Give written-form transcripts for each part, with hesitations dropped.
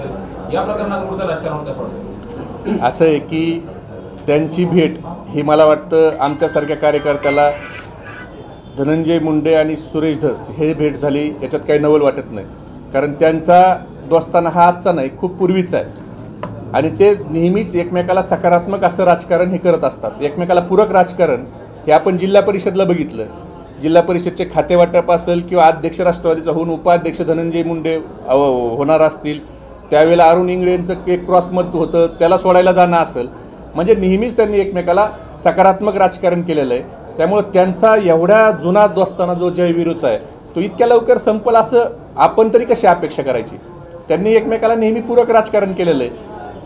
या प्रकरणात कुठं राजकारण होतं वाटतं? असं आहे की त्यांची भेट ही मला वाटतं आमच्यासारख्या कार्यकर्त्याला धनंजय मुंडे आणि सुरेश धस हे भेट झाली याच्यात काही नवल वाटत नाही, कारण त्यांचा दोस्ताना हा आजचा नाही, खूप पूर्वीचा आहे आणि ते नेहमीच एकमेकाला सकारात्मक असं राजकारण हे करत असतात. एकमेकाला पूरक राजकारण हे आपण जिल्हा परिषदला बघितलं. जिल्हा परिषदचे खातेवाटप असेल किंवा अध्यक्ष राष्ट्रवादीचा होऊन उपाध्यक्ष धनंजय मुंडे होणार असतील, त्यावेळेला अरुण इंगळे यांचं एक क्रॉस मत होतं, त्याला सोडायला जाणं असेल, म्हणजे नेहमीच त्यांनी एकमेकाला सकारात्मक राजकारण केलेलं आहे. त्यामुळे त्यांचा एवढ्या जुना दोस्ताना जो जयवीरूचा आहे तो इतक्या लवकर संपल असं आपण तरी कशी अपेक्षा करायची. त्यांनी एकमेकाला नेहमी पूरक राजकारण केलेलं आहे.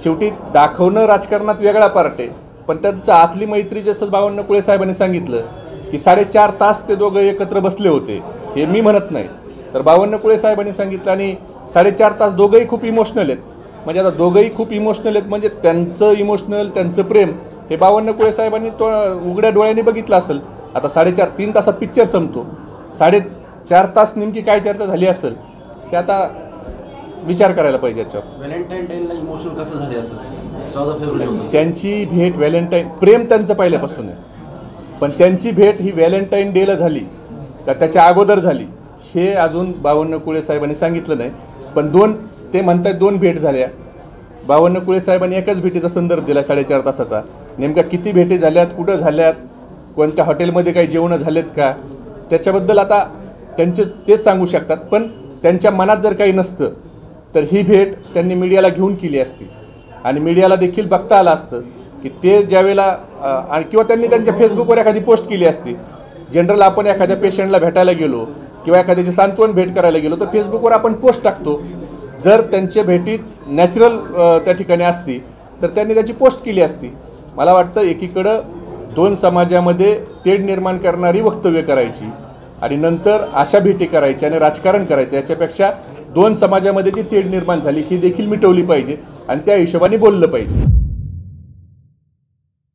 शेवटी दाखवणं राजकारणात वेगळा पार्ट आहे, पण त्यांचं आतली मैत्री जसं बावन्नकुळे साहेबांनी सांगितलं की 4.5 तास ते दोघं एकत्र बसले होते, हे मी म्हणत नाही, तर बावन्नकुळे साहेबांनी सांगितलं आणि 4.5 तास दोघंही खूप इमोशनल आहेत. म्हणजे आता दोघंही खूप इमोशनल आहेत म्हणजे त्यांचं इमोशनल, त्यांचं प्रेम हे बावन्नकुळे साहेबांनी तो उघड्या डोळ्यांनी बघितलं असेल. आता 3 तासात पिक्चर संपतो, 4.5 तास नेमकी काय चर्चा झाली असेल हे आता विचार करायला पाहिजे याच्यावर. व्हॅलेंटाईन डेला इमोशनल कसं झाले असेल? 14 फेब्रुवारी त्यांची भेट व्हॅलेंटाईन, प्रेम त्यांचं पहिल्यापासून आहे, पण त्यांची भेट ही व्हॅलेंटाईन डेला झाली का त्याच्या अगोदर झाली हे अजून बावन्नकुळे साहेबांनी सांगितलं नाही. पण ते म्हणतात 2 भेट झाल्या. बावन्नकुळे साहेबांनी एकाच भेटीचा संदर्भ दिला 4.5 तासाचा. नेमका किती भेटी झाल्यात, कुठं झाल्यात, कोणत्या हॉटेलमध्ये काही जेवणं झालेत का, त्याच्याबद्दल आता तेच सांगू शकतात. पण त्यांच्या मनात जर काही नसतं तर ही भेट त्यांनी मीडियाला घेऊन केली असती आणि मीडियाला देखील बघता आलं असतं की ते ज्यावेळेला किंवा त्यांनी त्यांच्या फेसबुकवर एखादी पोस्ट केली असती. जनरल आपण एखाद्या पेशंटला भेटायला गेलो किंवा एखाद्याची सांत्वन भेट करायला गेलो तर फेसबुकवर आपण पोस्ट टाकतो. जर त्यांच्या भेटीत नॅचरल त्या ठिकाणी असती तर त्यांनी त्याची पोस्ट केली असती. मला वाटतं एकीकडं 2 समाजामध्ये तेढ निर्माण करणारी वक्तव्य करायची आणि नंतर अशा भेटी करायच्या आणि राजकारण करायचं, याच्यापेक्षा 2 समाजामध्ये जी तेढ निर्माण झाली ही देखील मिटवली पाहिजे आणि त्या हिशोबाने बोललं पाहिजे.